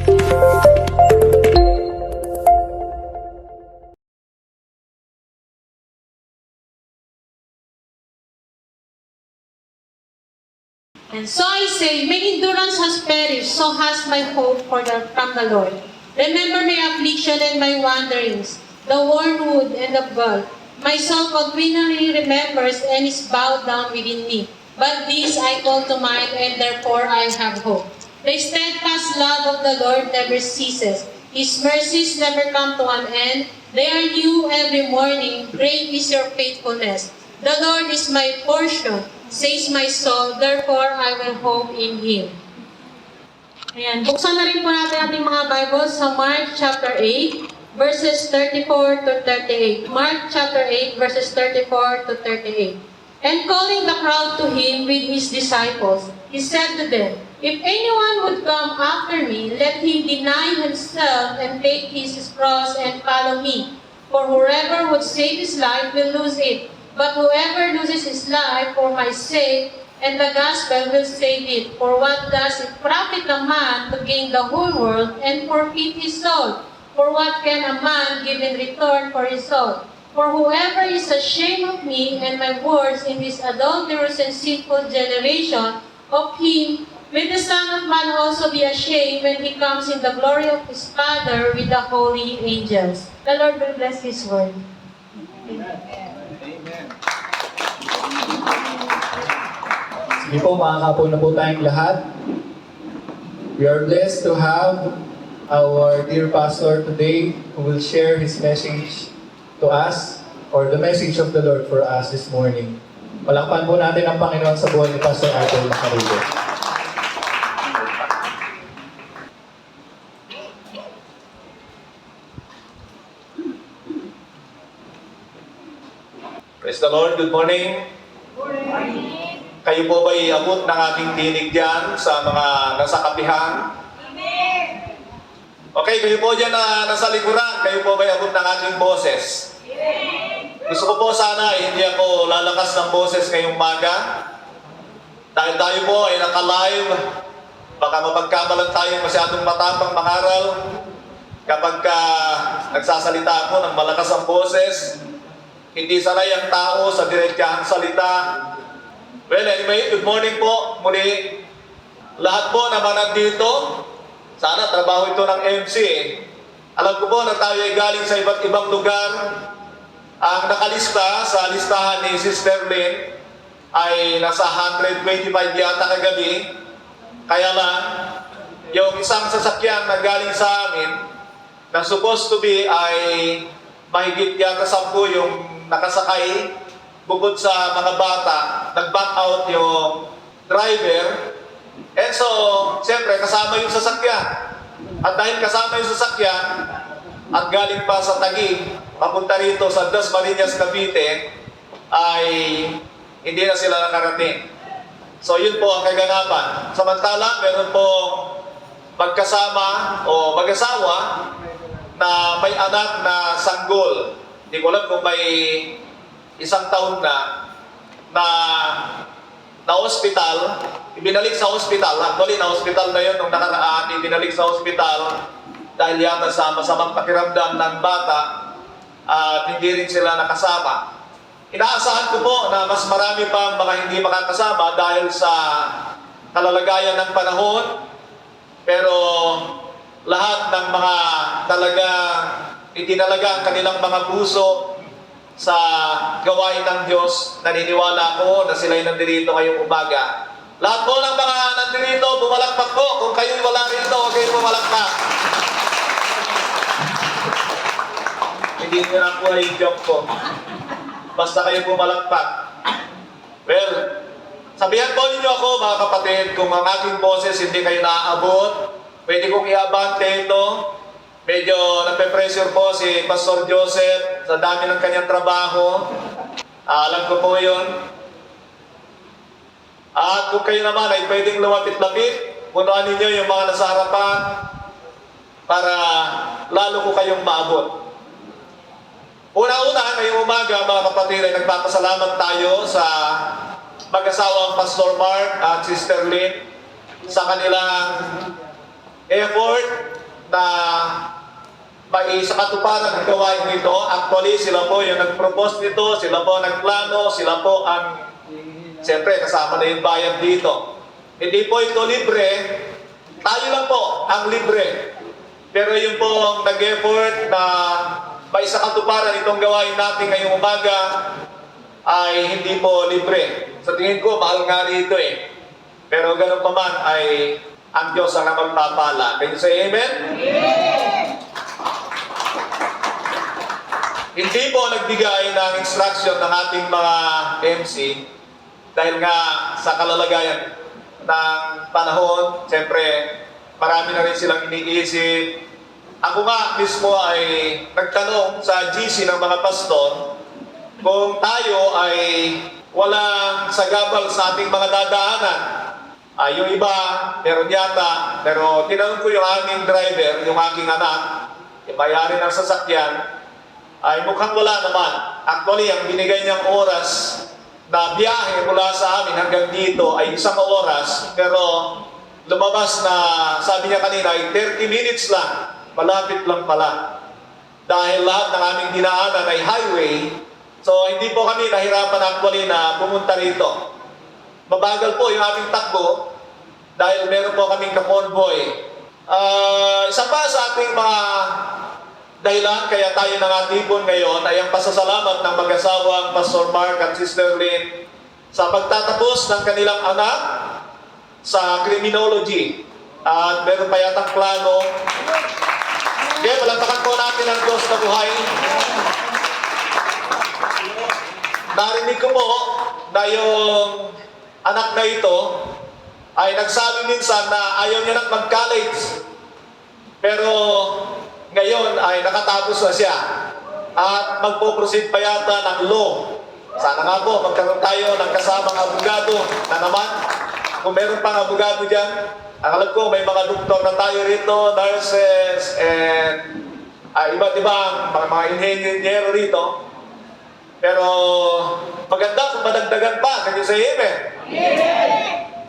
And so I say, my endurance has perished, so has my hope from the Lord. Remember my affliction and my wanderings, the wormwood and the gall. My soul continually remembers and is bowed down within me. But this I call to mind, and therefore I have hope. The steadfast love of the Lord never ceases. His mercies never come to an end. They are new every morning. Great is your faithfulness. The Lord is my portion, says my soul, therefore I will hope in Him. Ayan, buksan na rin po natin ating mga Bibles sa Mark chapter 8, verses 34 to 38. Mark chapter 8, verses 34 to 38. And calling the crowd to Him with His disciples, He said to them, If anyone would come after me, let him deny himself and take his cross and follow me. For whoever would save his life will lose it. But whoever loses his life for my sake and the gospel will save it. For what does it profit a man to gain the whole world and forfeit his soul? For what can a man give in return for his soul? For whoever is ashamed of me and my words in this adulterous and sinful generation, of him will the Son of Man also be ashamed when he comes in the glory of his Father with the holy angels. The Lord will bless His word. Amen. Sige po, makakapon na po tayong lahat. We are blessed to have our dear pastor today who will share his message to us, or the message of the Lord for us this morning. Palakpan po natin ang Panginoon sa buhay ni Pastor Arthur Macarillo. Praise the Lord. Good morning. Good morning. Kayo po ba iabot ng ating tinig dyan sa mga nasa kapihan? Amen. Okay, kayo po dyan na nasa likuran, kayo po ba iabot ng ating boses? Amen. Gusto ko po sana hindi ako lalakas ng boses ngayong umaga. Dahil tayo po ay naka-live, baka mapagkamalan tayo masyadong matapang mangaral kapag nagsasalita ako ng malakas ang boses. Hindi sanay ang tao sa diretsahang salita. Well, anyway, good morning po muli. Lahat po naman nandito. Sana trabaho ito ng MC Alam ko po na tayo ay galing sa iba't ibang lugar. Ang nakalista sa listahan ni Sister Lynn ay nasa 125 yata kagabi. Kaya lang, yung isang sasakyan na galing sa amin na supposed to be ay mahigit yata 10 yung nakasakay. Bukod sa mga bata, nag-back out yung driver. And so, siyempre, kasama yung sasakyan. At dahil kasama yung sasakyan, at galing pa sa Taguig, papunta rito sa Dasmariñas, Cavite, ay hindi na sila nakarating. So, yun po ang kaganapan. Samantala, meron po magkasama o mag-asawa na may anak na sanggol. Hindi ko alam kung may 1 taon na hospital, ibinalik sa hospital. Actually, na-hospital na yun nung nakaraan, ibinalik sa hospital dahil yata sa masamang pakiramdam ng bata at hindi rin sila nakasama. Inaasahan ko po na mas marami pang mga hindi makakasama dahil sa kalalagayan ng panahon, pero lahat ng mga talaga itinalaga ang kanilang mga puso sa gawain ng Diyos, naniniwala ko na sila'y nandirito ngayong umaga. Lahat po ng mga nandirito, bumalakpak po. Kung kayo'y wala rito, huwag kayong bumalakpak. Hindi nyo na po ay joke po. Basta kayo bumalakpak. Well, sabihan po ninyo ako, mga kapatid, kung ang aking boses hindi kayo naaabot, pwede kong iabante ito. Medyo nape-pressure po si Pastor Joseph sa dami ng kanyang trabaho. Alam ko po yun. At kung kayo naman ay pwedeng lumapit-lapit, punuan ninyo yung mga nasa harapan para lalo ko kayong maabot. Una-una, ngayong umaga, mga kapatid, ay nagpapasalamat tayo sa mag-asawang Pastor Mark at Sister Lynn sa kanilang effort na may sa katuparan ng gawain nito. Actually, sila po yung nag-propose nito, sila po nagplano, sila po ang, siyempre, kasama na yung bayan dito. Hindi po ito libre, tayo lang po ang libre. Pero yung po nag-effort na may sa katuparan itong gawain natin ngayong umaga ay hindi po libre. Sa tingin ko, mahal nga rito eh. Pero ganun pa man ay ang Diyos ang magpapala. Can you say amen? Hindi po nagbigay ng instruction ng ating mga MC dahil nga sa kalalagayan ng panahon, siyempre marami na rin silang iniisip. Ako nga mismo ay nagtanong sa GC ng mga pastor kung tayo ay walang sagabal sa ating mga dadaanan. Yung iba, meron yata, pero tinanong ko yung aming driver, yung aking anak, yung may-ari ng sasakyan, ay mukhang wala naman. Actually, ang binigay niyang oras na biyahe mula sa amin hanggang dito ay 1 oras, pero lumabas na, sabi niya kanina, ay 30 minutes lang. Malapit lang pala. Dahil lahat ng aming dinaanan ay highway, so hindi po kami nahirapan actually na pumunta rito. Mabagal po yung aming takbo dahil meron po kaming ka-convoy. Isa pa sa ating mga dahilan kaya tayo nangatipon ngayon ay ang pasasalamat ng mag-asawang Pastor Mark at Sister Lynn sa pagtatapos ng kanilang anak sa criminology. At meron pa yatang plano. Okay, palagpakan po natin ang Diyos na buhay. Narinig ko po na yung anak na ito ay nagsabi minsan na ayaw niya nang mag-college. Pero ngayon ay nakatapos na siya. At magpo-proceed pa yata ng law. Sana nga po magkaroon tayo ng kasamang abogado na naman. Kung meron pang abogado dyan, ang alam ko, may mga doktor na tayo rito, nurses, and iba't ibang mga engineer rito. Pero maganda kung madagdagan pa. Can you say amen?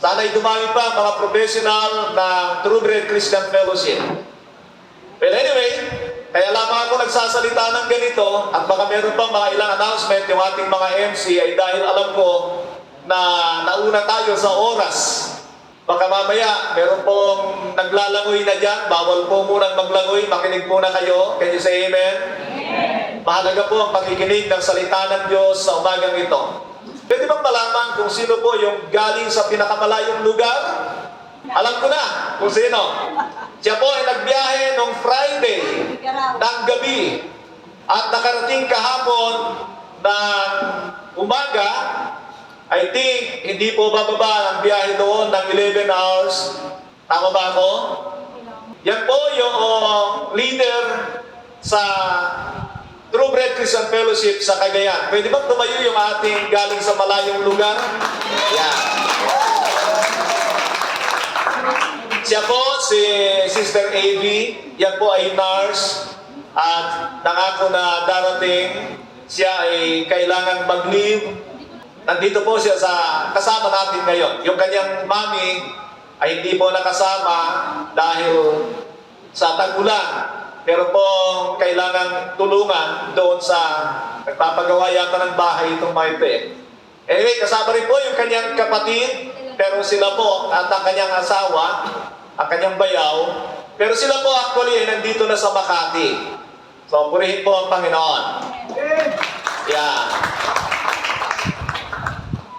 Sana'y dumami pa mga professional ng True-Bred Christian Fellowship. Well anyway, kaya lamang ako nagsasalita ng ganito at baka meron pa mga ilang announcement yung ating mga MC ay dahil alam ko na nauna tayo sa oras. Baka mamaya, meron pong naglalangoy na dyan. Bawal po munang maglangoy. Makinig muna kayo. Can you say amen? Mahalaga po ang pakikinig ng salita ng Diyos sa umagang ito. Pwede bang malaman kung sino po yung galing sa pinakamalayong lugar? Alam ko na kung sino. Siya po ay nagbiyahe nung Friday ng gabi at nakarating kahapon ng umaga. I think, hindi po bababa ang biyahe doon ng 11 hours. Tama ba ako? Yan po yung leader sa True-Bred Christian Fellowship sa Cagayan. Pwede bang tumayo yung ating galing sa malayong lugar? Yan. Siya po, si Sister A.V. Yan po ay nurse. At nangako na darating, siya ay kailangan mag-leave. Nandito po siya sa kasama natin ngayon. Yung kanyang mami ay hindi po nakasama dahil sa tag-ulan. Pero po kailangan tulungan doon sa nagpapagawa yata ng bahay itong Maype. Anyway, kasama rin po yung kanyang kapatid. Pero sila po at ang kanyang asawa, ang kanyang bayaw. Pero sila po actually ay nandito na sa Makati. So, purihin po ang Panginoon. Yeah.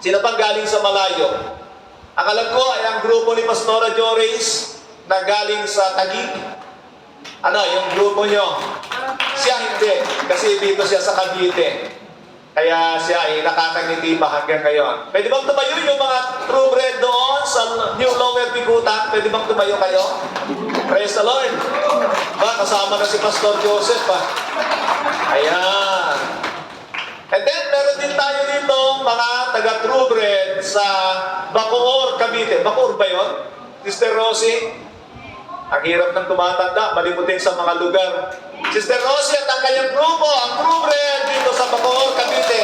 Sila pang galing sa malayo. Ang alam ko ay ang grupo ni Pastora Joris na galing sa Taguig. Ano, yung grupo nyo? Siya hindi, kasi dito siya sa Cavite. Kaya siya ay nakakangiti pa hanggang ngayon. Pwede bang tumayo yung mga True-Bred doon sa New Lower Bigutan? Pwede bang tumayo kayo? Praise the Lord. Kasama na si Pastor Joseph pa. Ayan. And then, meron din tayo dito mga taga-True-Bred sa Bacoor, Cavite. Bacoor ba yun? Sister Rosie? Ang hirap ng tumatanda, malimutin sa mga lugar. Sister Rosie at ang kanyang grupo, ang True-Bred dito sa Bacoor, Cavite.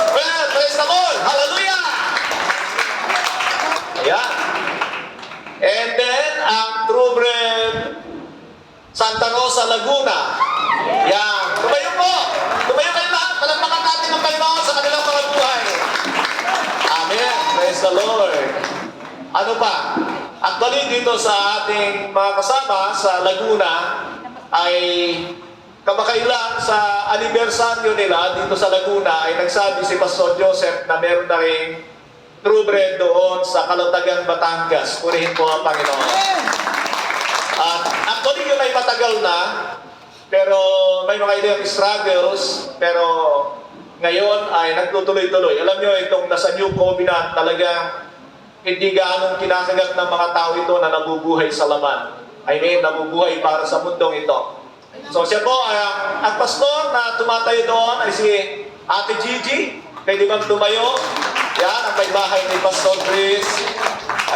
Well, praise the Lord! Hallelujah! Ayan. And then, ang True-Bred Santa Rosa, Laguna. Yan. Tumayo po. Tumayo kayo lahat. Palagpakan natin ang Panginoon sa kanilang mga buhay. Amen. Praise the Lord. Ano pa? Actually, dito sa ating mga kasama sa Laguna ay kamakailan sa anibersaryo nila dito sa Laguna ay nagsabi si Pastor Joseph na meron na rin true bread doon sa Calatagan, Batangas. Purihin po ang Panginoon. At actually, yun ay matagal na, pero may mga ilang struggles, pero ngayon ay nagtutuloy-tuloy. Alam nyo, itong nasa New Covenant, talagang hindi gaanong kinakagat ng mga tao ito na nabubuhay sa laman. I mean, nabubuhay para sa mundong ito. So siya po, ang pastor na tumatayo doon ay si Ate Gigi. Pwede bang tumayo? Yan, ang may bahay ni Pastor Chris.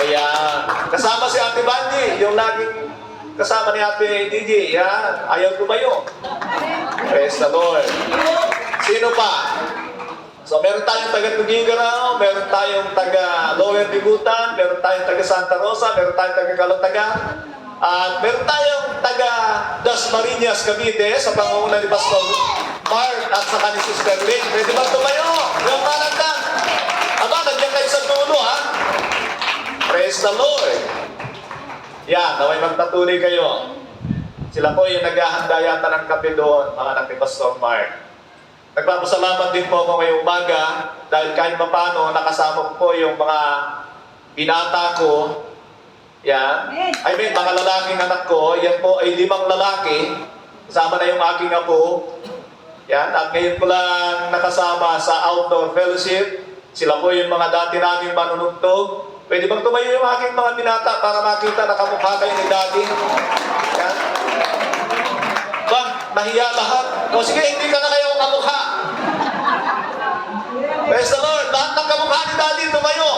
Ayan. Kasama si Ate Bandy, yung laging kasama ni Ate Gigi. Yan, ayaw tumayo. Praise the Lord. Sino pa? So meron tayong taga Tugigaraw, meron tayong taga Lower Bigutan, meron tayong taga Santa Rosa, meron tayong taga Calatagan, at meron tayong taga Dasmariñas, Cavite sa pangunguna ni Pastor Mark at saka ni Sister Lynn. Pwede ba tumayo? Yung malagdan. Aba, nandiyan kayo sa dulo, ha? Praise the Lord. Yan, naway magtatuloy kayo. Sila po yung naghahanda yata ng kape doon, mga anak ni Pastor Mark. Nagpapasalamat din po ako ngayong umaga dahil kahit paano nakasama ko po yung mga binata ko. Yan. I mean, mga lalaking anak ko, yan po ay 5 lalaki. Kasama na yung aking apo. Yan. At ngayon ko lang nakasama sa outdoor fellowship. Sila po yung mga dati naming manunugtog. Pwede bang tumayo yung aking mga binata para makita na kamukha kayo ni Daddy? Yan. Ba, nahiya lahat. O sige, hindi ka na kayo kamukha. Praise the Lord. Lahat ng kamukha ni Daddy tumayo.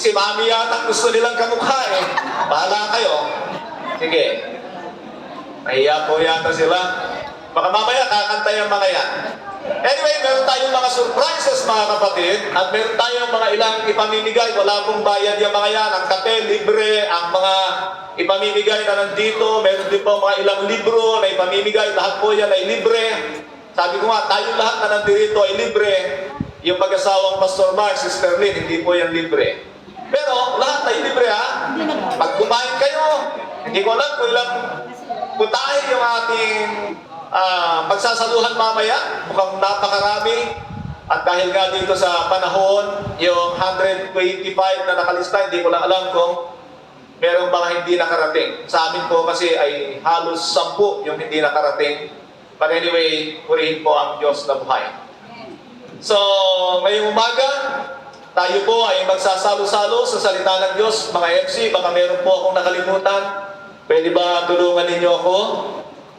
Si Mami yata gusto nilang kamukha eh. Bahala kayo. Sige. Nahiya po yata sila. Baka mamaya kakanta yung mga yan. Anyway, meron tayong mga surprises mga kapatid at meron tayong mga ilang ipamimigay. Wala pong bayad yung mga yan. Ang kape, libre. Ang mga ipamimigay na nandito. Meron din po mga ilang libro na ipamimigay. Lahat po yan ay libre. Sabi ko nga, tayong lahat na nandito ay libre. Yung mag-asawang Pastor Mark, Sister Lynn, hindi po yan libre. Pero lahat ay libre, ha? Pag kumain kayo, hindi ko alam kung ilang putahe yung ating pagsasaluhan mamaya. Mukhang napakarami. At dahil nga dito sa panahon, yung 125 na nakalista, hindi ko lang alam kung merong mga hindi nakarating. Sa amin po kasi ay halos 10 yung hindi nakarating. But anyway, purihin po ang Diyos na buhay. So, ngayong umaga, tayo po ay magsasalo-salo sa salita ng Diyos. Mga MC, baka meron po akong nakalimutan. Pwede ba tulungan ninyo ako?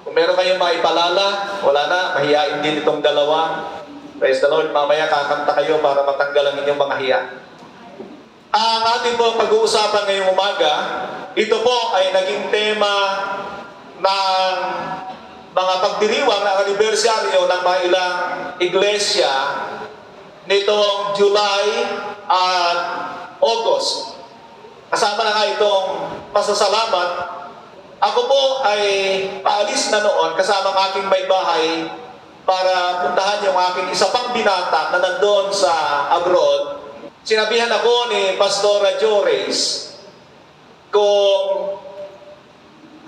Kung meron kayong mga ipalala, wala na, mahihain din itong dalawa. Praise the Lord, mamaya kakanta kayo para matanggal ang inyong mga hiya. Ang ating po pag-uusapan ngayong umaga, ito po ay naging tema ng mga pagdiriwang ng anibersaryo ng mga ilang iglesia nitong July at August. Kasama na nga itong pasasalamat. Ako po ay paalis na noon kasama ng aking may bahay para puntahan yung aking isa pang binata na nandoon sa abroad. Sinabihan ako ni Pastora Joris kung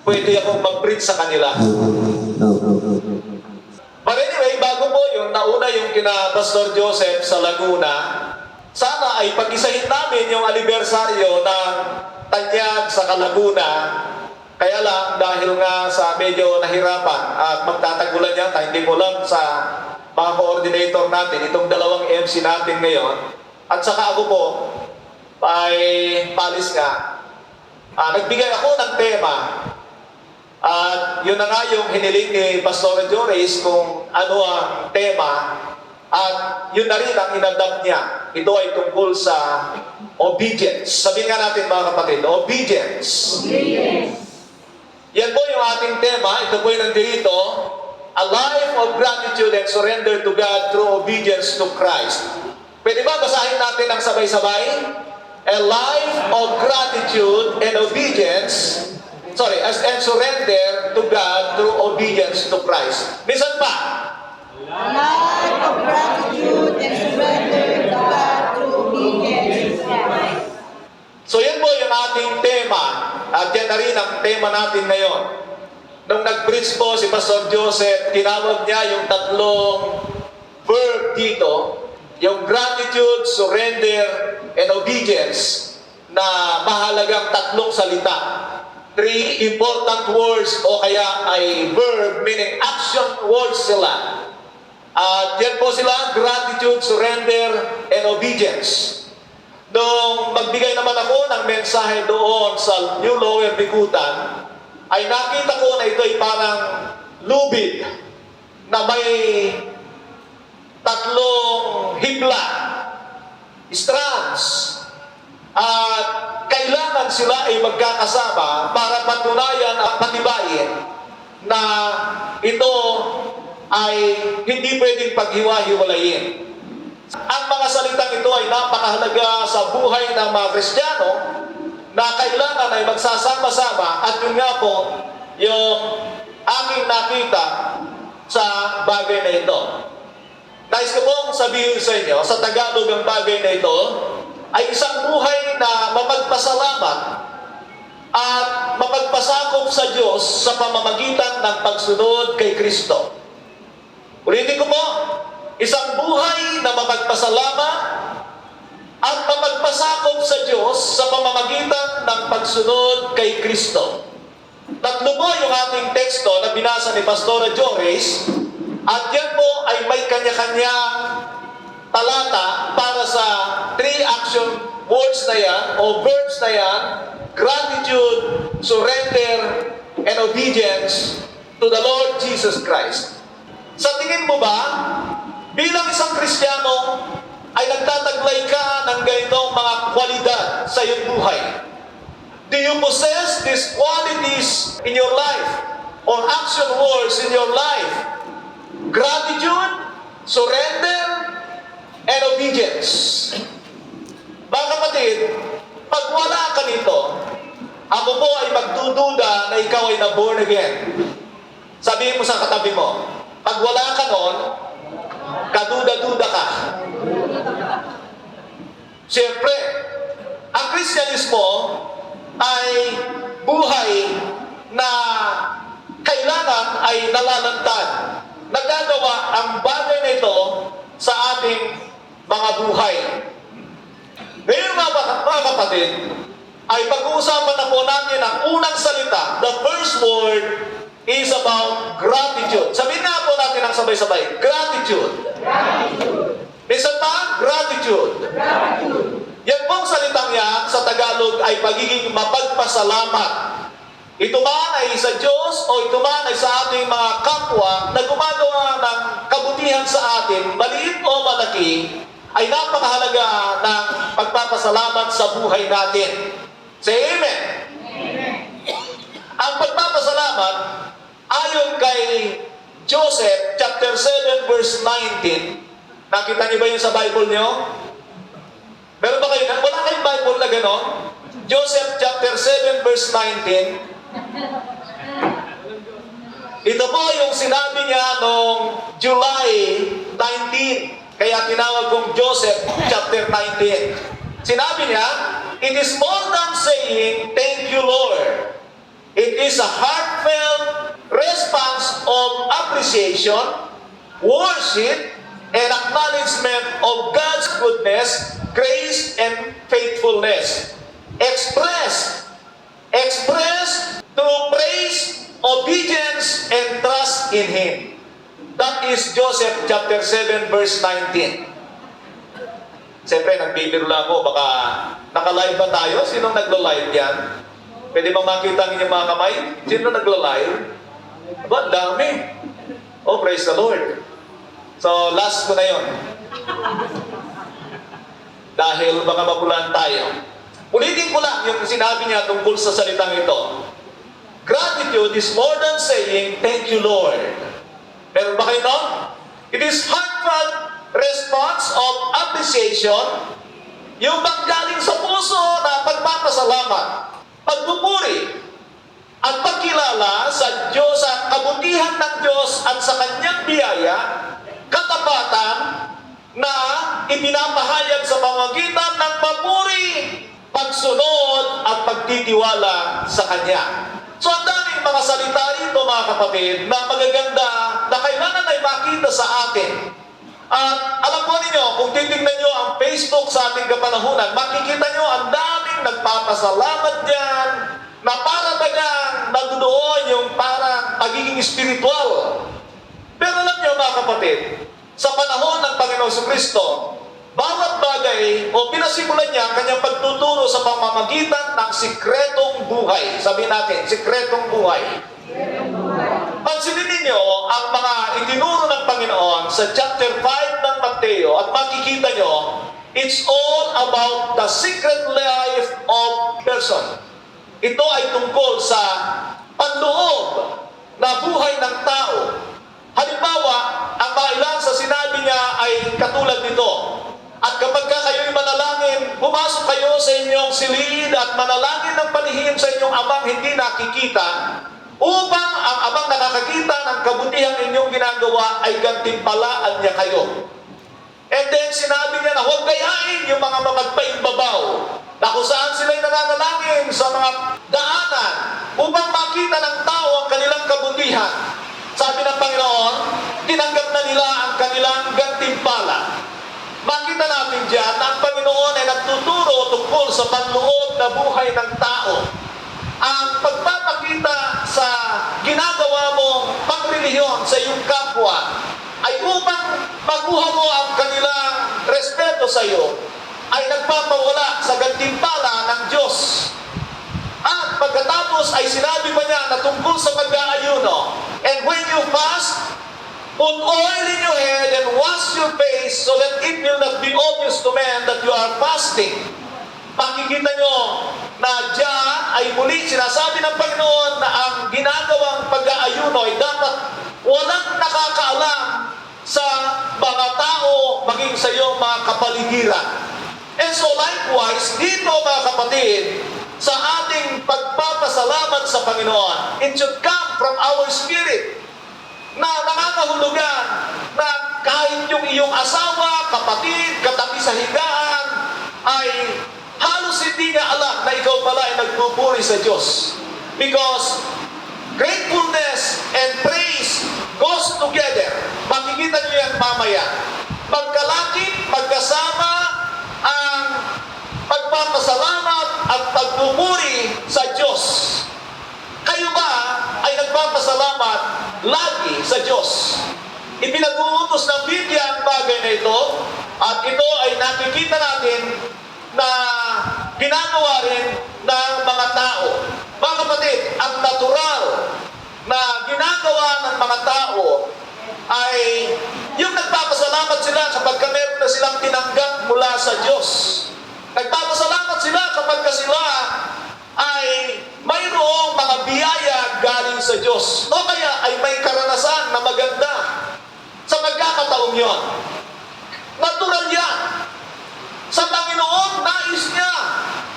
pwede akong mag-preach sa kanila. But anyway, bago po yung nauna yung kina Pastor Joseph sa Laguna, sana ay pag-isahin namin yung anibersaryo ng Tanyag sa Kalaguna. Kaya lang, dahil nga sa medyo nahirapan at magtatagulan yata, hindi ko lang sa mga coordinator natin, itong dalawang MC natin ngayon, at saka ako po, ay palis nga. Nagbigay ako ng tema. At yun na nga yung hiniling ni Pastor Joris kung ano ang tema. At yun na rin ang inadapt niya. Ito ay tungkol sa obedience. Sabihin nga natin mga kapatid, obedience. Obedience. Yan po yung ating tema. Ito po yung nandito. A life of gratitude and surrender to God through obedience to Christ. Pwede ba basahin natin ang sabay-sabay? A life of gratitude and obedience, and surrender to God through obedience to Christ. Minsan pa, A life of gratitude and surrender to God through obedience to Christ. so yan po yung ating tema, at yan na rin ang tema natin ngayon. Nung nag-preach po si Pastor Joseph, tinawag niya yung tatlong verb dito, yung gratitude, surrender, and obedience, na mahalagang tatlong salita. 3 important words o kaya ay verb, meaning action words sila. At yan po sila, gratitude, surrender, and obedience. Nung magbigay naman ako ng mensahe doon sa New Lower Bikutan, ay nakita ko na ito ay parang lubid na may tatlong hibla, strands, at kailangan sila ay magkakasama para patunayan at patibayin na ito ay hindi pwedeng paghiwa-hiwalayin. Ang mga salitang ito ay napakahalaga sa buhay ng mga Kristiyano na kailangan ay magsasama-sama, at yun nga po yung aking nakita sa bagay na ito. Nais ko pong sabihin sa inyo, sa Tagalog ang bagay na ito ay isang buhay na mapagpasalamat at mapagpasakop sa Diyos sa pamamagitan ng pagsunod kay Kristo. Ulitin ko po, isang buhay na mapagpasalamat at mapagpasakop sa Diyos sa pamamagitan ng pagsunod kay Kristo. Tatlo po yung ating teksto na binasa ni Pastora Joris, at yan po ay may kanya-kanyang talata para sa 3 action words na yan o verbs na yan: gratitude, surrender, and obedience to the Lord Jesus Christ. Sa tingin mo ba, bilang isang Kristiyano, ay nagtataglay ka ng ganitong mga kwalidad sa iyong buhay? Do you possess these qualities in your life or action words in your life? Gratitude, surrender, and obedience. Mga kapatid, pag wala ka nito, ako po ay magdududa na ikaw ay na-born again. Sabihin mo sa katabi mo, pag wala ka nun, kaduda-duda ka. Siyempre, ang Kristyanismo ay buhay na kailangan ay nalalantad. Nagagawa ang bagay na ito sa ating mga buhay. Ngayon mga kapatid, ay pag-uusapan na po natin ang unang salita. The first word is about gratitude. Sabihin nga po natin ang sabay-sabay, gratitude. Minsan pa, gratitude. Yan pong salitang yan sa Tagalog ay pagiging mapagpasalamat. Ito man ay sa Diyos o ito man ay sa ating mga kapwa na gumagawa ng kabutihan sa atin, maliit o malaki, ay napakahalaga ng pagpapasalamat sa buhay natin. Say amen. Ang pagpapasalamat, ayon kay Joseph, chapter 7, verse 19, nakita niyo ba yun sa Bible niyo? Meron ba kayo? Wala kayong Bible na gano'n? Joseph chapter 7, verse 19. Ito po yung sinabi niya noong July 19. Kaya tinawag kong Joseph chapter 19. Sinabi niya, it is more than saying, thank you, Lord. It is a heartfelt response of appreciation, worship, and acknowledgement of God's goodness, grace, and faithfulness. Expressed through praise, obedience, and trust in Him. That is Joseph chapter 7 verse 19. Siyempre, nagbibiro lang ako, baka naka-live ba tayo? Sinong naglo-live yan? Pwede ba makita ang inyong mga kamay? Sino naglo-live? Aba, dami. Oh, praise the Lord. So, last ko na yon. Dahil baka mapulaan tayo. Ulitin ko lang yung sinabi niya tungkol sa salitang ito. Gratitude is more than saying, thank you, Lord. Meron ba kayo no? It is heartfelt response of appreciation, yung panggaling sa puso na pagpapasalamat, pagpupuri, at pagkilala sa Diyos, sa kabutihan ng Diyos at sa Kanyang biyaya, katapatan na ipinapahayag sa pamamagitan ng papuri, pagsunod at pagtitiwala sa Kanya. So ang daming mga salita rito mga kapatid na magaganda na kailangan ay makita sa atin. At alam po ninyo, kung titignan nyo ang Facebook sa ating kapanahunan, makikita nyo ang daming nagpapasalamat dyan na para bagang nandoon yung parang pagiging spiritual. Pero alam nyo mga kapatid, sa panahon ng Panginoon Kristo, bawat bagay o pinasimulan niya ang kanyang pagtuturo sa pamamagitan ng sikretong buhay. Sabihin natin, sikretong buhay. Pansinin ninyo ang mga itinuro ng Panginoon sa chapter 5 ng Mateo at makikita nyo, it's all about the secret life of person. Ito ay tungkol sa panloob na buhay ng tao. Halimbawa, ang mga ilan sa sinabi niya ay katulad nito. At kapag kayo'y manalangin, pumasok kayo sa inyong silid at manalangin ng palihim sa inyong amang hindi nakikita, upang ang amang nakakakita ng kabutihan inyong ginagawa ay gantimpalaan niya kayo. And then sinabi niya na huwag gayain yung mga mapagpaimbabaw na kung saan sila'y nananalangin sa mga daanan upang makita ng tao ang kanilang kabutihan. Sabi ng Panginoon, tinanggap na nila ang kanilang gantimpala. Makita natin dyan na ang Panginoon ay nagtuturo tungkol sa panloob na buhay ng tao. Ang pagpapakita sa ginagawa mong pagrelihiyon sa iyong kapwa ay upang makuha mo ang kanilang respeto sa iyo, ay nagpapawala sa gantimpala ng Diyos. At pagkatapos ay sinabi pa niya na tungkol sa pag-aayuno, and when you fast, put oil in your head and wash your face so that it will not be obvious to men that you are fasting. Makikita nyo na diyan ay muli sinasabi ng Panginoon na ang ginagawang pag-aayuno ay dapat walang nakakaalam sa mga tao maging sa iyong mga kapaligiran. And so likewise, dito mga kapatid, sa ating pagpapasalamat sa Panginoon, it should come from our spirit na nakakahulugan na kahit yung iyong asawa, kapatid, katabi sa higaan, ay halos hindi niya alam na ikaw pala ay nagpupuri sa Diyos. Because gratefulness and praise goes together. Makikita niyo yan mamaya. Magkalakip, magkasama ang pagpapasalamat at pagpupuri sa Diyos. Kayo ba ay nagpapasalamat lagi sa Diyos? Ipinag-uutos ng Biblia ang bagay na ito, at ito ay nakikita natin na ginagawa rin ng mga tao. Mga kapatid, ang natural na ginagawa ng mga tao ay yung nagpapasalamat sila kapag meron na silang tinanggap mula sa Diyos. Nagpapasalamat sila kapag sila ay mayroong mga biyaya galing sa Diyos. O kaya ay may karanasan na maganda sa pagkakataong yon. Natural yan. Sa Panginoon, nais niya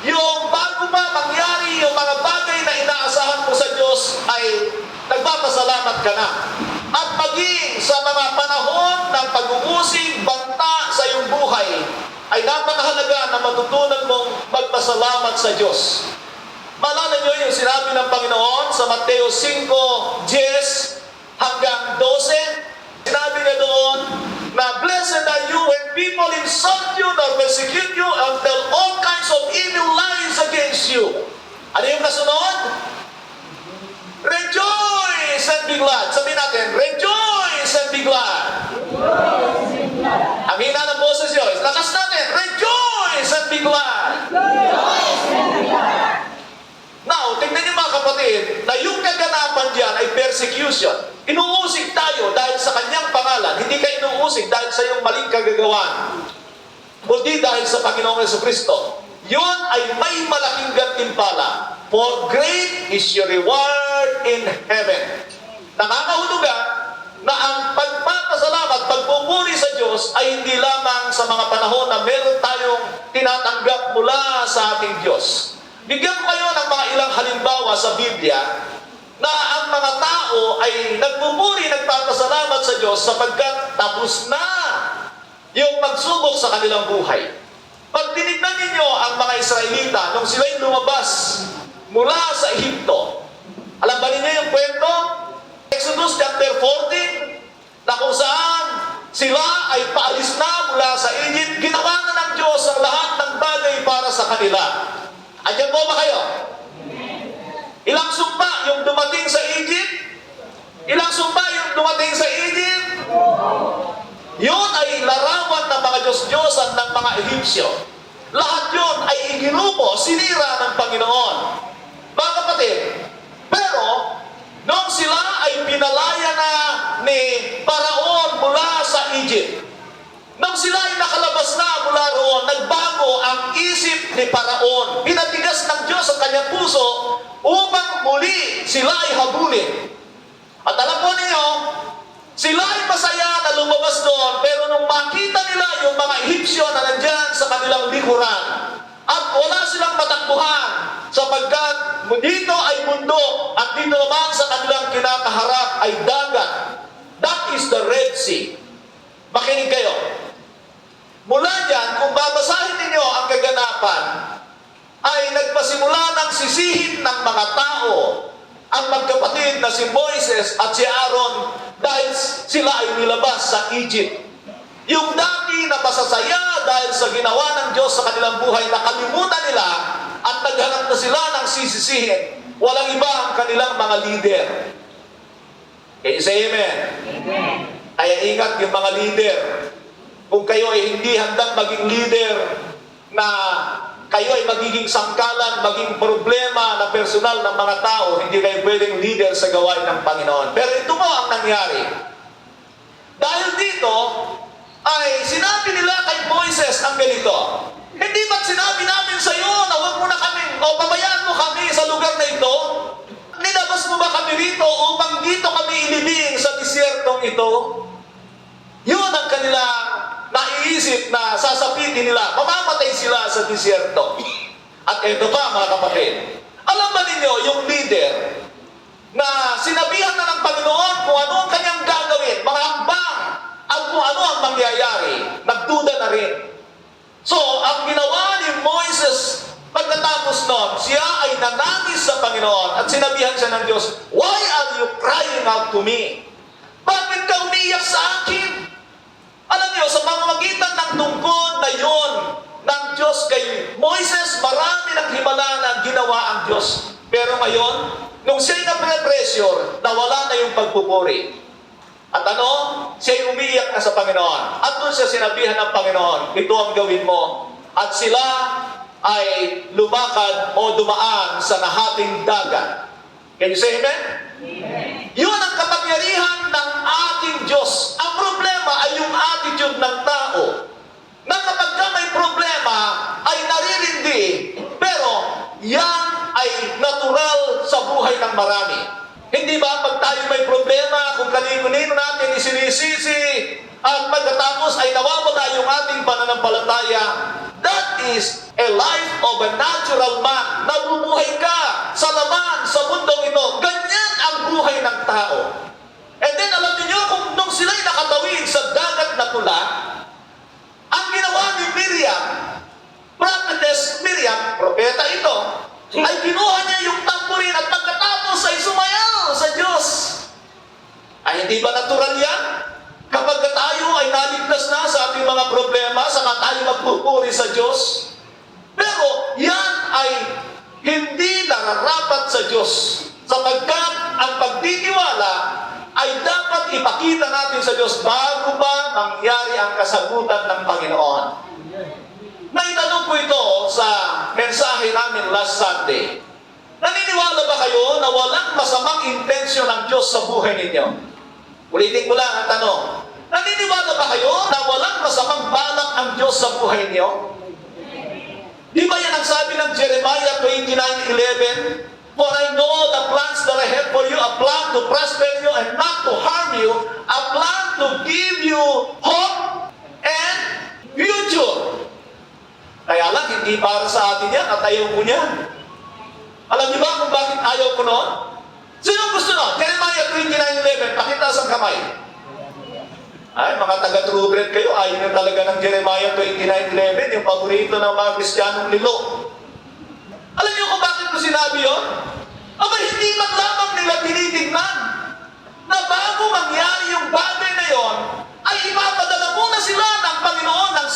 yung bago pa mangyari yung mga bagay na inaasahan mo sa Diyos ay nagpapasalamat ka na. At maging sa mga panahon ng pag-uusig, banta sa iyong buhay, ay napakahalaga na matutunan mong magpasalamat sa Diyos. Maalala niyo yung sinabi ng Panginoon sa Mateo 5:10 hanggang 12. Sinabi niya doon na blessed are you when people insult you or persecute you and tell all kinds of evil lies against you. Ano yung kasunod? Rejoice and be glad. Sabihin natin, rejoice and be glad. Ang hina ng boses yun. Lakas natin, rejoice and be glad. Now, tingnan niyo mga kapatid, na yung kaganapan diyan ay persecution. Inuusig tayo dahil sa kanyang pangalan. Hindi ka inuusig dahil sa iyong maling kagagawan. Kundi dahil sa Panginoong Jesucristo. Yun ay may malaking gantimpala. For great is your reward in heaven. Nakakahulugan na ang pagpapasalamat, pagpupuri sa Diyos ay hindi lamang sa mga panahon na meron tayong tinatanggap mula sa ating Diyos. Bigyan ko kayo ng mga ilang halimbawa sa Biblia na ang mga tao ay nagpupuri, nagpapasalamat sa Diyos sapagkat tapos na yung pagsubok sa kanilang buhay. Pag tinignan ninyo ang mga Israelita nung sila'y lumabas mula sa Ehipto, alam ba ninyo yung kwento? Exodus chapter 14, na kung saan sila ay paalis na mula sa Egypt, ginawa na ng Diyos ang lahat ng bagay para sa kanila. Andiyan po ba kayo? Ilang sumpa yung dumating sa Egypt? Ilang sumpa yung dumating sa Egypt? Yun ay larawan ng mga Diyos-Diyosan ng mga Ehipsyo. Lahat yun ay iginupo, sinira ng Panginoon. Mga kapatid, pero nung sila ay pinalaya na ni Paraon mula sa Egypt, nung sila ay nakalabas na mula roon, nagbago ang isip ni Paraon. Pinatigas ng Diyos ang kanyang puso upang muli sila ay habulin. At alam po ninyo, sila ay masaya na lumabas doon, pero nung makita nila yung mga Ehipsyo na nandyan sa kanilang likuran, at wala silang matakbuhan, sapagkat dito ay bundok, at dito naman sa kanilang kinakaharap ay dagat. That is the Red Sea. Makinig kayo. Mula dyan, kung babasahin ninyo ang kaganapan, ay nagpasimula ng sisihin ng mga tao ang magkapatid na si Moises at si Aaron dahil sila ay nilabas sa Egypt. Yung dati na pasasaya dahil sa ginawa ng Diyos sa kanilang buhay, nakalimutan nila at naghanap na sila ng sisisihin. Walang iba ang kanilang mga leader. Can you say amen? Amen. Kaya ingat yung mga leader. Kung kayo ay hindi handang maging leader na kayo ay magiging sangkalan, maging problema na personal ng mga tao, hindi kayo pwedeng leader sa gawain ng Panginoon. Pero ito po ang nangyari. Dahil dito, ay sinabi nila kay Moises ang ganito, hindi ba't sinabi namin sa iyo na huwag mo na kami, o pabayaan mo kami sa lugar na ito? Nilabas mo ba kami rito upang dito kami ilibing sa disyertong ito? Yun ang kanilang naiisip na sasapitin nila, mamamatay sila sa disyerto. At ito pa mga kapatid, alam ba ninyo yung leader na sinabihan na ng Panginoon kung ano ang kanyang gagawin, mga hakbang, at kung ano ang mangyayari, nagduda na rin. So, ang ginawa ni Moises pagkatapos nun, siya ay nanangis sa Panginoon at sinabihan siya ng Diyos, "Why are you crying out to me? Bakit ka umiyak sa akin?" Alam niyo, sa pamamagitan ng tungkod na yon ng Diyos kay Moises, marami ng himala na ginawa ang Diyos. Pero ngayon, nung siya'y na-pressure, nawala na yung pagpupuri. At ano? Siya'y umiiyak na sa Panginoon. At doon siya sinabihan ng Panginoon, ito ang gawin mo. At sila ay lumakad o dumaan sa nahating dagat. Can you say amen? Amen. Yun ang kapangyarihan ng ating Diyos. Ang problema ay yung attitude ng tao. Na kapag ka may problema, ay naririndi. Pero, yan ay natural sa buhay ng marami. Hindi ba pag tayo may problema, kung kanino-nino natin isinisisi, at pagkatapos ay nawawala yung ating pananampalataya, that is a life of a natural man. Nabubuhay ka sa laman, sa mundong ito. Ganyan ang buhay ng tao. And then alam niyo kung nung sila'y nakatawid sa dagat na pula, ang ginawa ni Miriam, prophetess Miriam, propeta ito, ay kinuha niya yung tamburin at pagkatapos ay sumayaw sa Diyos. Ay hindi ba natural yan? Kapag tayo ay naligtas na sa ating mga problema, saka tayo magpupuri sa Diyos. Pero yan ay hindi nararapat sa Diyos. Sapagkat ang pagtitiwala ay dapat ipakita natin sa Diyos bago pa mangyari ang kasagutan ng Panginoon. Naitanong ko ito sa mensahe namin last Sunday. Naniniwala ba kayo na walang masamang intensyon ng Diyos sa buhay ninyo? Ulitin ko lang ang tanong. Naniniwala ba kayo na walang masamang balak ang Diyos sa buhay niyo? Di ba yan ang sabi ng Jeremiah 29:11? For I know the plans that I have for you, a plan to prosper you and not to harm you, a plan to give you hope and future. Kaya lang, hindi para sa atin yan at ayaw ko niyan. Alam niyo ba kung bakit ayaw ko noon? Sino gusto noon? Jeremiah 29:11, pakita sa kamay. Ay, mga taga-True Bread kayo, ayaw nyo talaga ng Jeremiah 29:11, yung paborito ng mga Kristiyanong lilo. Alam niyo kung bakit ko sinabi yun? Aba, hindi man lamang nila tinitignan na bago mangyari yung bagay na yon, ay ipapadala muna sila ng Panginoon ng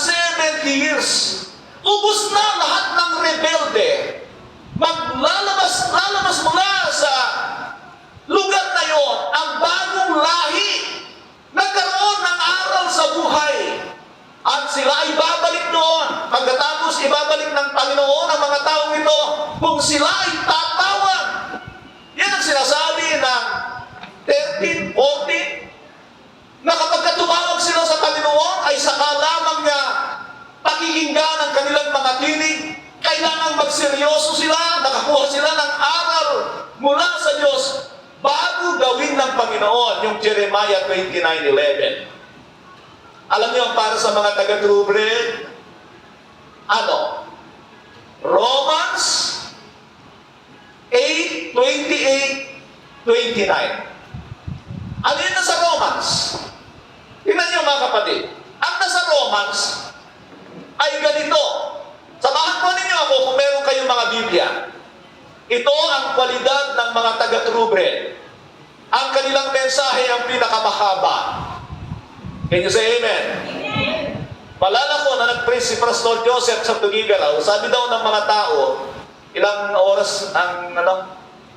70 years. Ubus na lahat ng rebelde. Lalabas mula sa lugar na yon ang bagong lahi. Nagkaroon ng aral sa buhay. At sila ay babalik doon. Pagkatapos ibabalik ng Panginoon ang mga taong ito kung sila ay tatawag. Yan ang sinasabi ng 13, 14, na kapag tumawag sila sa Panginoon ay saka lamang niya pakikinggan ang kanilang mga tinig. Kailangan magseryoso sila, nakakuha sila ng aral mula sa Diyos bago gawin ng Panginoon yung Jeremiah 29:11. Alam niyo, para sa mga taga-True Bread, ano? Romans 8:28-29. Ano yun nasa Romans? Tingnan niyo mga kapatid. Ang nasa Romans ay ganito. Samahan po ninyo ako kung meron kayong mga Biblia. Ito ang kwalidad ng mga taga-True Bread. Ang kanilang mensahe ang pinakamahaba. Can you say amen? Amen. Malala ko na nag-preach si Pastor Joseph sa Tugigaraw. Sabi daw ng mga tao, ilang oras ang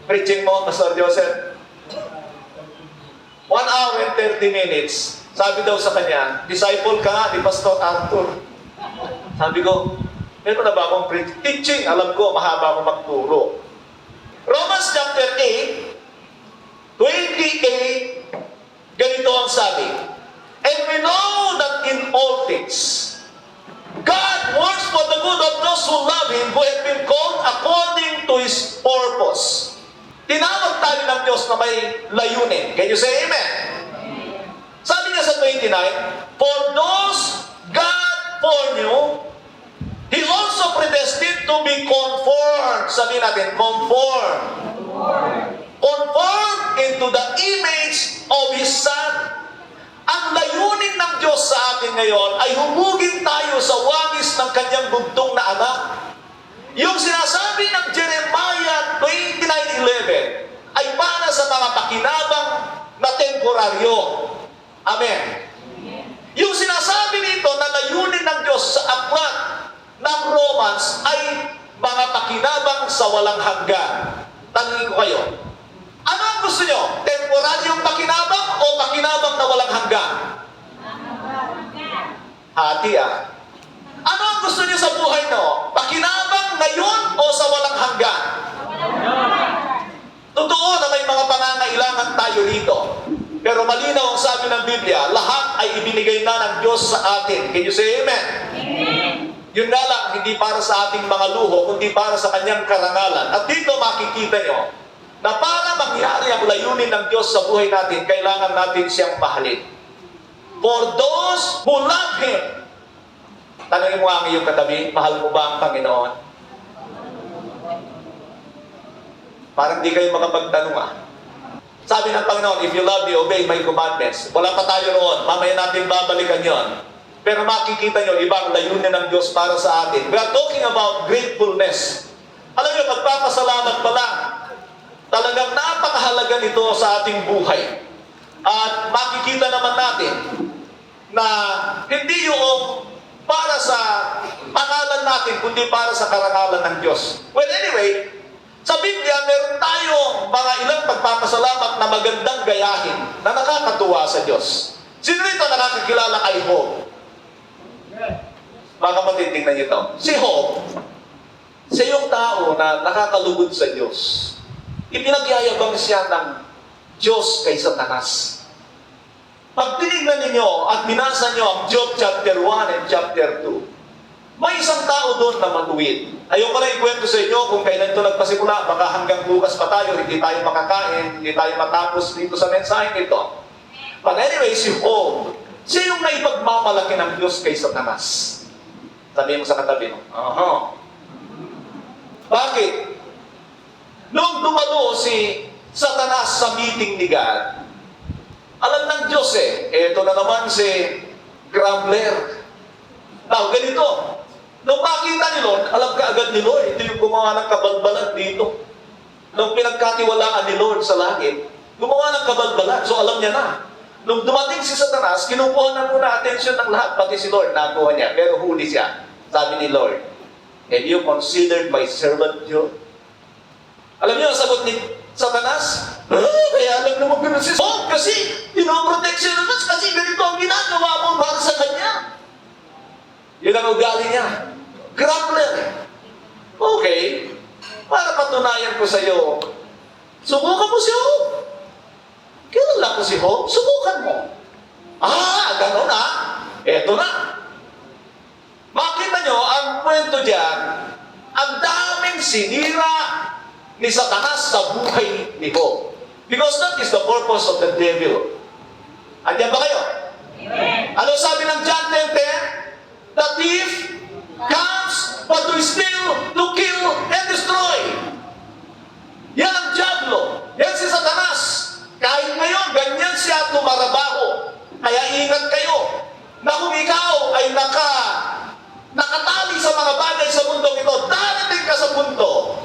preaching mo, Pastor Joseph? 1 hour and 30 minutes. Sabi daw sa kanya, disciple ka nga ni Pastor Arthur. Sabi ko, meron na ba akong teaching? Alam ko, mahaba akong magturo. Romans chapter 8:28, ganito ang sabi. And we know that in all things, God works for the good of those who love Him, who have been called according to His purpose. Tinawag tayo ng Diyos na may layunin. Can you say amen? Sabi niya sa 29, for those God foreknew, He also predestined to be conformed. Sabi natin, conformed. Conformed into the image of His Son. Ang layunin ng Diyos sa atin ngayon ay humugin tayo sa wangis ng Kanyang bugtong na anak. Yung sinasabi ng Jeremiah 29:11 ay para sa mga pakinabang na temporaryo. Amen. Yung sinasabi nito na layunin ng Diyos sa aklat ng Romans ay mga pakinabang sa walang hanggan. Tanungin ko kayo, ano ang gusto nyo? Temporaryong pakinabang o pakinabang na walang hanggan? Hati Ano ang gusto nyo sa buhay nyo? Pakinabang ngayon o sa walang hanggan? Totoo na may mga pangangailangan tayo dito. Pero malinaw ang sabi ng Biblia, lahat ay ibinigay na ng Diyos sa atin. Can you say amen? Amen. Yun nga lang, hindi para sa ating mga luho, kundi para sa Kanyang karangalan. At dito makikita nyo, na para mangyari ang layunin ng Diyos sa buhay natin, kailangan natin siyang mahalin. For those who love Him. Tanungin mo ang iyong katabi, mahal mo ba ang Panginoon? Parang di kayo makapagtanong Sabi ng Panginoon, if you love me, obey my commandments. Wala pa tayo roon. Mamaya natin babalikan yon. Pero makikita nyo, ibang layunin ng Diyos para sa atin. We are talking about gratefulness. Alam nyo, pagpapasalamat pala, talagang napakahalaga nito sa ating buhay. At makikita naman natin na hindi yung para sa pangalan natin, kundi para sa karangalan ng Diyos. Well, anyway, sa Biblia, meron tayong mga ilang pagpapasalamat na magandang gayahin na nakakatuwa sa Diyos. Sino rito nakakakilala kay Job? Mga kapatid, tingnan niyo ito. Si Job, siya yung tao na nakakalugod sa Diyos. Ipinagyayabang siya ng Diyos kay Satanas. Pag tinignan ninyo at binasa nyo ang Job chapter 1 and chapter 2, May isang tao doon na matuwid. Ayoko na ikwento sa inyo kung kailan ito nagpasimula. Baka hanggang bukas pa tayo, hindi tayo makakain, hindi tayo matapos dito sa mensahe nito. But anyway, si Job, siya yung naipagmamalaki ng Diyos kay Satanas. Sabihin mo sa katabi mo, Bakit? Nung dumalo si Satanas sa meeting ni God, alam ng Diyos eto na naman si Grumbler. Now, ganito, nung makita ni Lord, alam ka agad ni Lord, ito yung gumawa ng kabalbalan dito. Nung pinagkatiwalaan ni Lord sa langit, gumawa ng kabalbalan, so alam niya na. Nung dumating si Satanas, kinukuha na muna atensyon ng lahat, pati si Lord, nakuha niya, pero huli siya. Sabi ni Lord, have you considered my servant Job? Alam niyo ang sagot ni Satanas? Kaya alam naman ganun si Job, kasi pinoprotect siya naman, kasi ganito ang ginagawa mo para sa kanya. Yun ang ugali niya. Grumbler. Okay. Para patunayan ko sa iyo, subukan mo si Job. Kilala ko si Job, subukan mo. Gano'n na. Eto na. Makita nyo, ang kwento dyan, ang daming sinira ni Satanas sa buhay ni Job. Because that is the purpose of the devil. Andiyan ba kayo? Amen. Ano sabi ng John 10:10? The thief comes but to steal, to kill, and destroy. Yan ang diablo. Yan si Satanas. Kahit ngayon, ganyan siya tumarabaho. Kaya ingat kayo na kung ikaw ay nakatali sa mga bagay sa mundo ito, darating ka sa punto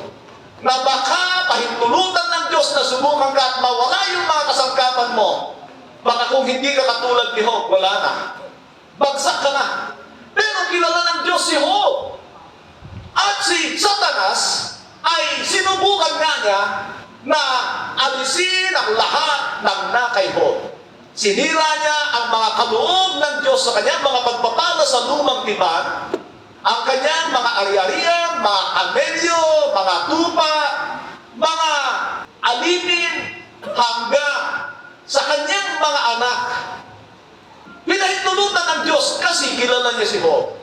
na baka pahintulutan ng Diyos na subukan ka at mawala yung mga kasangkapan mo. Baka kung hindi ka katulad ni Job, wala na. Bagsak ka na. Pero kilala ng Diyos si Job. At si Satanas ay sinubukan nga niya na alisin ang lahat ng nakay Job. Sinira niya ang mga kaloob ng Diyos sa kanyang mga pagpapala sa lumang tipan, ang kanyang mga ari-arian, mga amelyo, mga tupa, mga alipin, hanggang sa kanyang mga anak. Pinahintulutan ng Diyos kasi kilala niya si Job.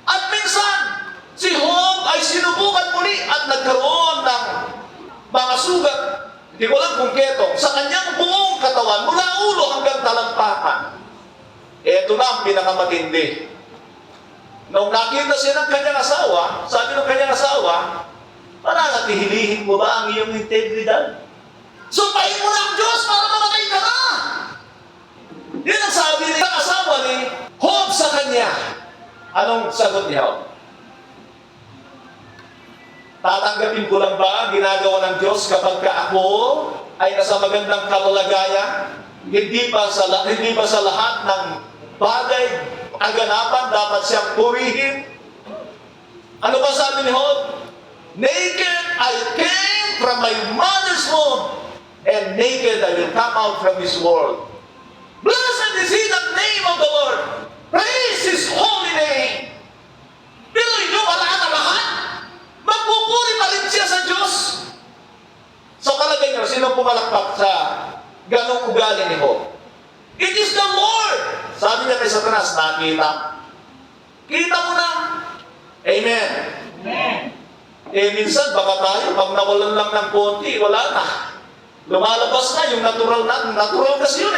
At minsan, si Job ay sinubukan muli at nagkaroon ng mga sugat, hindi ko lang kung ketong, sa kanyang buong katawan, mula ulo hanggang talampakan. Ito na ang pinakamatindi. Nung nakita siya ng kanyang asawa, sabi ng kanyang asawa, pananatihilihin mo ba ang iyong integridad? Sumpahin mo na ang Diyos para mamatay ka na! Yan ang sabi ng asawa ni Job sa kanya. Anong sagot ni Job? Tatanggapin ko lang ba ang ginagawa ng Diyos kapag ka ako ay nasa magandang kalagayan? Hindi ba sa lahat ng bagay, kaganapan, dapat siyang purihin? Ano ba sabi ni Job? Naked I came from my mother's womb, and naked I will come out from this world. Blessed is He the name of the Lord. Praise His holy name. Pero ito wala na lahat. Magpupuri pa rin siya sa Diyos. Sa palagay niyo, sino pumalakpak sa ganong ugali ni Job? It is the Lord. Sabi niya kay Satanas, nakita. Kita mo na. Amen. Amen. Minsan, baka tayo, pag nawalan lang ng konti, wala na. Lumalabas na yung natural kasi yun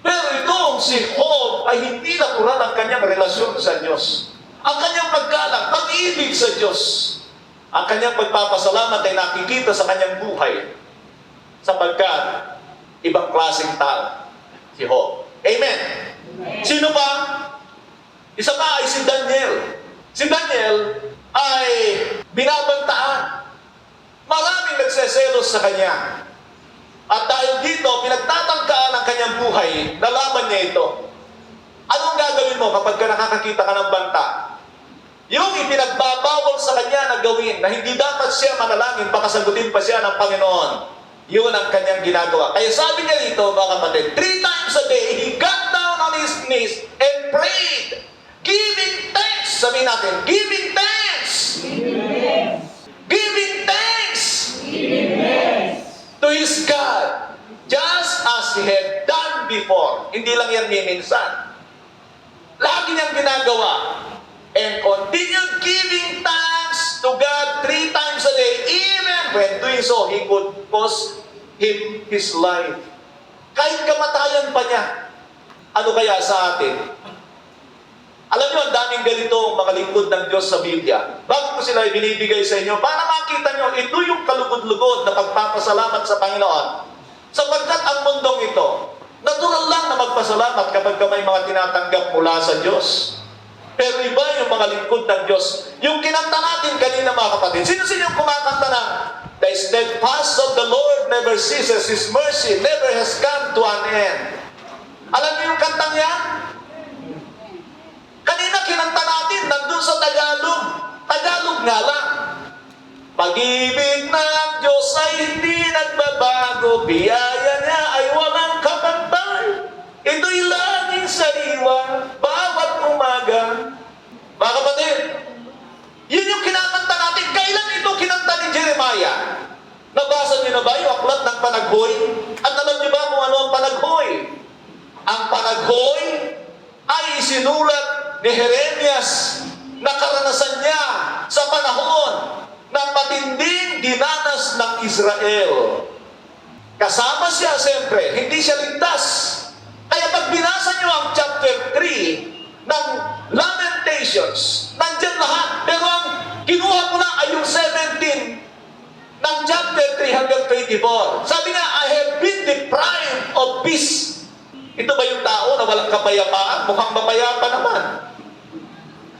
Pero itong si Job ay hindi natural ang kanyang relasyon sa Diyos. Ang kanyang paggalang, pag-ibig sa Diyos. Ang kanyang pagpapasalamat ay nakikita sa kanyang buhay. Sapagkat, ibang klaseng tao, si Job. Amen. Sino pa? Isa pa ay si Daniel. Si Daniel ay binabantaan. Maraming nagseselos sa kanya. At dahil dito, pinagtatangkaan ang kanyang buhay, nalaman niya ito. Anong gagawin mo kapag ka nakakakita ka ng banta? Yung ipinagbabawal sa kanya na gawin, na hindi dapat siya manalangin, baka sagutin pa siya ng Panginoon. Yun ang kanyang ginagawa. Kaya sabi niya dito, mga kapatid, 3 times a day, he got down on his knees and prayed. Giving thanks. Sabihin natin, giving thanks. Giving thanks. To his God. Just as he had done before. Hindi lang yan minsan. Lagi niyang ginagawa. continued giving thanks to God 3 times a day. Even when doing so, he could cost him his life. Kahit kamatayan pa niya. Ano kaya sa atin? Alam niyo, ang daming ganito mga lingkod ng Diyos sa Biblia. Bakit ko sila ibinibigay sa inyo? Para makita niyo, ito yung kalugod-lugod na pagpapasalamat sa Panginoon. Sapagkat ang mundong ito, natural lang na magpasalamat kapag may mga tinatanggap mula sa Diyos. Pero iba yung mga lingkod ng Diyos. Yung kinanta natin kanina mga kapatid. Sino-sino yung kumakanta ng the steadfast of the Lord never ceases, His mercy never has come to an end. Alam niyo yung kantang yan? Kanina kinanta natin, nandun sa Tagalog. Tagalog nga lang. Pag-ibig ng Diyos ay hindi nagbabago, biyaya niya ay walang kapantay. Ito'y laging sariwa, bawat umaga. Mga kapatid, yun yung kinakanta natin. Kailan ito kinanta ni Jeremiah? Nabasa niyo na ba yung aklat ng panaghoy? At alam niyo ba kung ano ang panaghoy? Ang panaghoy ay isinulat ni Jeremias na karanasan niya sa panahon ng matinding dinanas ng Israel. Kasama siya, siyempre, hindi siya ligtas. Kaya pag binasa niyo ang chapter 3 ng Lamentations, nandyan lahat. Pero ang kinuha ko na ay yung 17 ng chapter 3 hanggang 24. Sabi nga, I have been deprived of peace. Ito ba yung tao na walang kapayapaan? Mukhang mapayapa naman.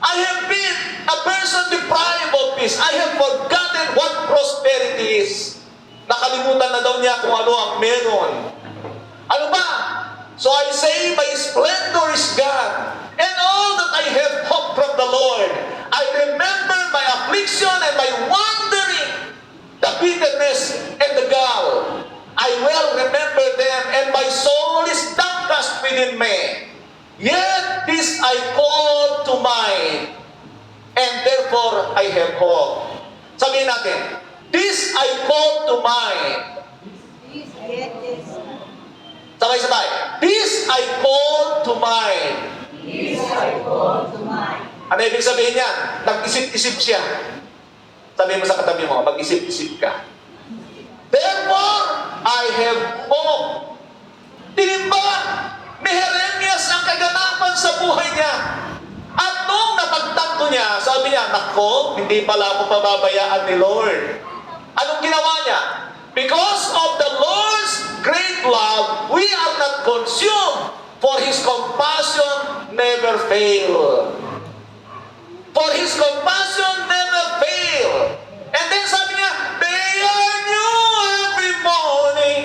I have been a person deprived of peace. I have forgotten what prosperity is. Nakalimutan na daw niya kung ano ang meron. Ano ba? So I say, my splendor is God, and all that I have hoped from the Lord. I remember my affliction and my wandering, the bitterness and the gall. I well remember them, and my soul is downcast within me. Yet this I call to mind, and therefore I have hope. Sabihin natin, this I call to mind. Sabay-sabay. This I call to mind. This I call to mind. Ano ibig sabihin niya? Nag-isip-isip siya. Sabihin mo sa katabi mo, mag-isip-isip ka. Therefore, I have hope. Tinimbang ni Jeremias ang kaganapan sa buhay niya. At nung napagtanto niya, sabi niya, nako, hindi pala ako pababayaan ni Lord. Anong ginawa niya? Because of the Lord's great love, we are not consumed, for His compassion never fail. For His compassion never fail. And then sabi niya, they are new every morning.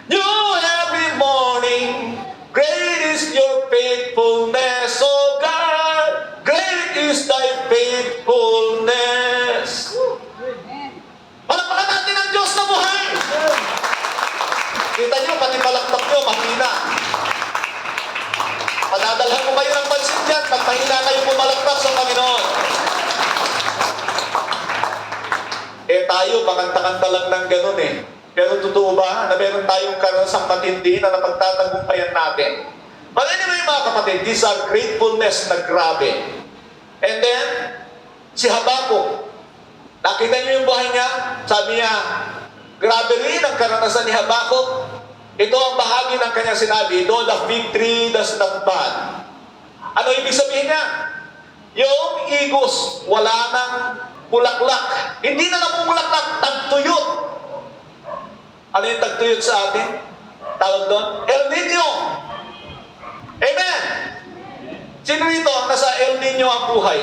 New every morning. Great is your faithfulness, O God. Great is thy faithfulness. Palapakan natin ang Diyos na buhay. Kita niyo, pati palakpak niyo, mahina. Padadalhan ko kayo ng pansin dyan pag mahina kayo pumalakpak sa Panginoon. Tayo, makanta-kanta lang ng ganun eh. Pero totoo ba na meron tayong karanasang matindi na napagtatagumpayan natin? But anyway, mga kapatid, these are gratefulness na grabe. And then, si Habakuk, nakita niyo yung buhay niya? Sabi niya, grabe rin ang karanasan ni Habakuk. Ito ang bahagi ng kanyang sinabi, though the fig tree does not bud. Ano ibig sabihin niya? Yung igos, wala nang bulaklak. Hindi na namumulaklak, tagtuyot. Ano yung tagtuyot sa atin? Tawag doon? El Niño. Amen. Sino rito ang nasa El Niño ang buhay?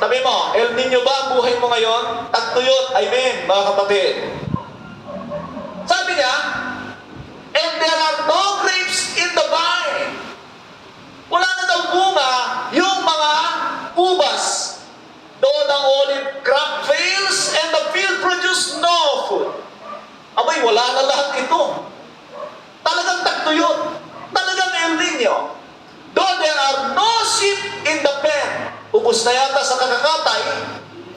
Sabi mo, El Niño ba ang buhay mo ngayon? Tagtuyot. Amen, mga kapatid. Sabi niya, and there are no grapes in the vine. Wala na daw bunga yung mga ubas. Though the olive crop fails and the field produce no food. Abay, wala na lahat ito. Talagang tagtuyot. Talagang El Niño. Though there are no sheep in the pen. Ubus na yata sa kakakatay.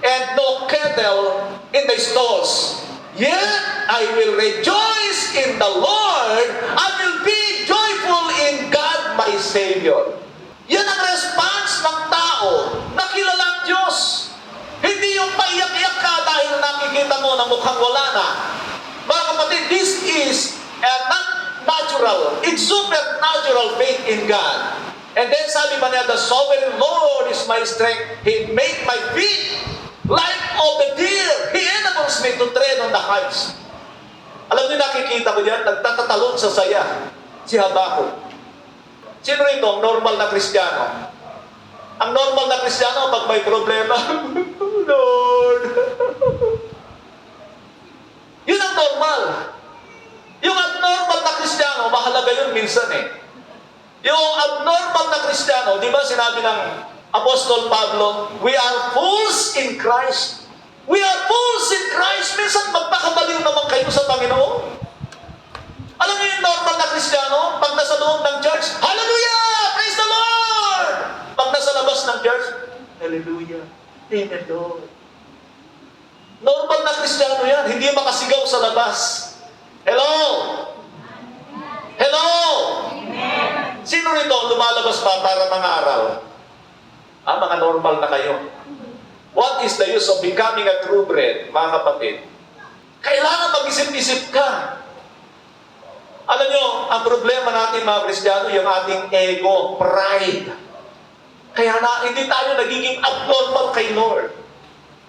And no cattle in the stalls. Yet I will rejoice in the Lord. I will be joyful in God my Savior. Yan ang response ng tao Kristiyanon na mukhang wala na. Mga kapatid, this is not natural. It's supernatural faith in God. And then sabi pa niya, the sovereign Lord is my strength. He made my feet like of the deer. He enables me to tread on the heights. Alam niyo, nakikita ko yan, nagtatatalon sa saya, si Habakuk. Sino ito? Ang normal na Kristiyano. Ang normal na Kristiyano, pag may problema, Lord. Yun ang normal. Yung abnormal na Kristiyano, mahalaga yun minsan eh. Yung abnormal na Kristiyano, di ba sinabi ng Apostol Pablo, we are fools in Christ. We are fools in Christ. Minsan magpakabaliw naman kayo sa Panginoon. Alam niyo yung normal na Kristiyano, pag nasa loob ng church, Hallelujah! Praise the Lord! Pag nasa labas ng church, Hallelujah! Amen, Lord. Normal na Kristiyano yan, hindi makasigaw sa labas. Hello? Hello? Amen. Sino rito lumalabas pa para mangaral? Mga normal na kayo. What is the use of becoming a true bread, mga kapatid? Kailangan mag-isip-isip ka. Alam nyo, ang problema natin mga Kristiyano, yung ating ego, pride. Kaya hindi tayo nagiging abnormal kay Lord.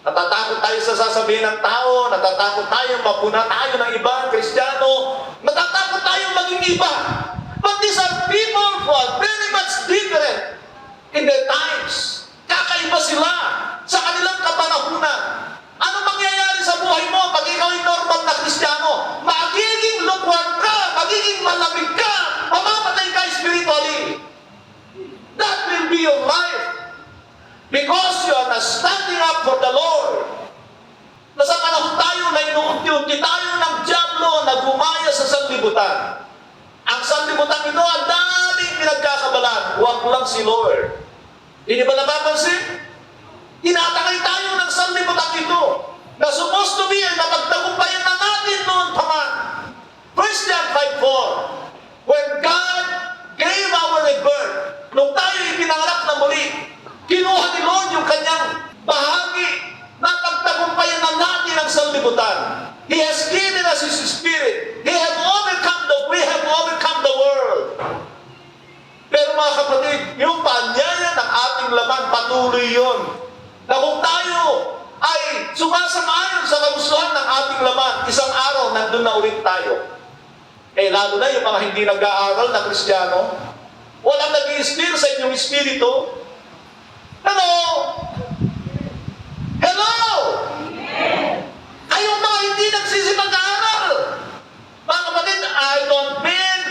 Natatakot tayo sa sasabihin ng tao, natatakot tayo mapuna tayo ng iba, Kristiyano, natatakot tayo maging iba. But these are people who are very much different in their times. Kakaiba sila sa kanilang kapanahunan. Ano mangyayari sa buhay mo pag ikaw ay normal na Kristiyano? Magiging lukewarm ka, magiging malamig ka, mamamatay ka spiritually. That will be your life. Because you are not standing up for the Lord. Nasa panahon tayo na inuunti-unti tayo ng dyablo na gumaya sa sanlibutan. Ang sanlibutan ito, ang daming pinagkakabalan. Huwag lang si Lord. Hindi ba napapansin? Tinatangay tayo ng sanlibutan ito na supposed to be ay napagtagumpayan na natin noon pa man. 1 John 5:4, when God gave our rebirth, nung tayo ipinanganak na muli, kinuha ni Lord yung kanyang bahagi na pagtagumpayan na natin ang sanlibutan. He has given us His Spirit. We have overcome the world. Pero mga kapatid, yung paanyaya ng ating laman, patuloy yun. Na kung tayo ay sumasang-ayon sa kagustuhan ng ating laman, isang araw, nandun na ulit tayo. Lalo na yung mga hindi nag-aaral na Kristiyano, walang nag-i-inspire sa inyong espiritu. Hello? Hello? Kayong mga hindi nagsisipag-aaral. Mga kapatid, I don't mean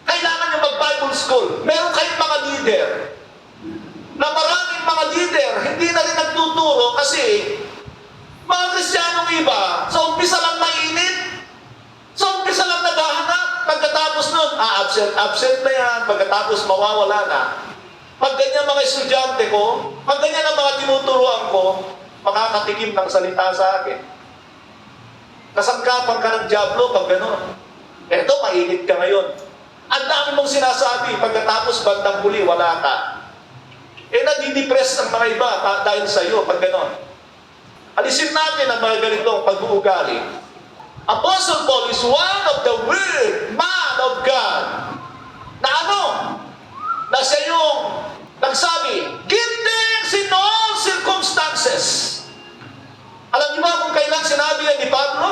kailangan nyo mag-Bible school. Meron kayong mga leader. Na maraming mga leader, hindi na rin nagtuturo kasi mga Kristiyanong iba, sa umpisa lang mainit, sa umpisa lang naghahanap, pagkatapos nun, absent na yan, pagkatapos mawawala na. Pag ganyan mga estudyante ko, pag ganyan ang mga tinuturuan ko, makakatikim ng salita sa akin. Kasangkapan ka ng dyablo pag gano'n. Eto, mainit ka ngayon. Ang dami mong sinasabi, pagkatapos bandang huli, wala ka. Nadidepress ang mga iba dahil sa iyo pag gano'n. Alisin natin ang mga ganitong pag-uugali. Apostle Paul is one of the word man of God. Na ano? Na siya yung nagsabi, give thanks in all circumstances. Alam niyo ba kung kailan sinabi yan ni Pablo?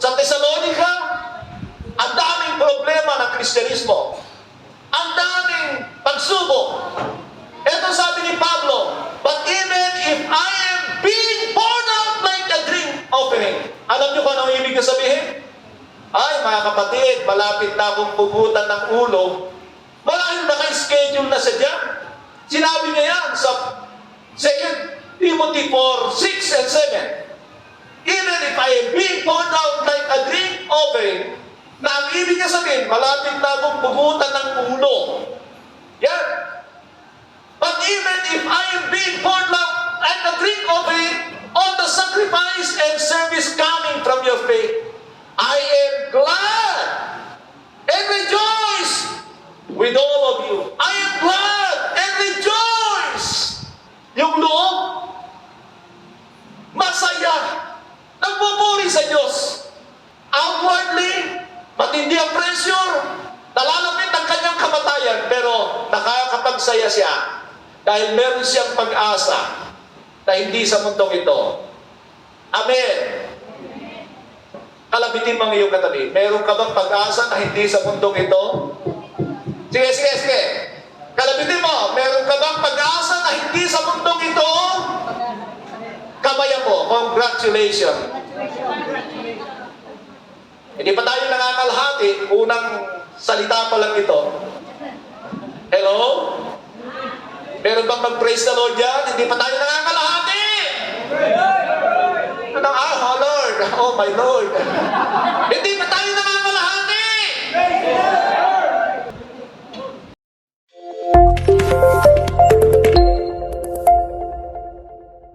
Sa Thessalonica, ang daming problema ng Kristyanismo. Ang daming pagsubok. Ito sabi ni Pablo, but even if I am being poured out like a drink offering. Alam niyo kung ano ibig sabihin? Ay, mga kapatid, malapit na akong pugutan ng ulo. Marahil naka-schedule na siya dyan. Sinabi niya yan sa 2 Timothy 4:6 and 7. Even if I am being poured out like a drink offering, na ang ibig niya sabihin, malapit na akong pugutan ng ulo. Yan. But even if I am being poured out like a drink offering, all the sacrifice and service coming from your faith, I am glad and rejoice with all of you. I am glad and rejoice. Yung loob, masaya. Dahil meron siyang pag-asa na hindi sa mundong ito. Amen. Kalabitin mo ang iyong katabi. Meron ka bang pag-asa na hindi sa mundong ito? Sige, sige, sige. Kalabitin mo, meron ka bang pag-asa na hindi sa mundong ito? Kabayan mo, congratulations. Hindi pa tayo nangangalhati, unang salita pa lang ito. Hello? Meron bang mag-praise the Lord yan? Hindi pa tayo nangangalhati! Oh Lord, oh my Lord. Hindi pa tayo nangangalhati!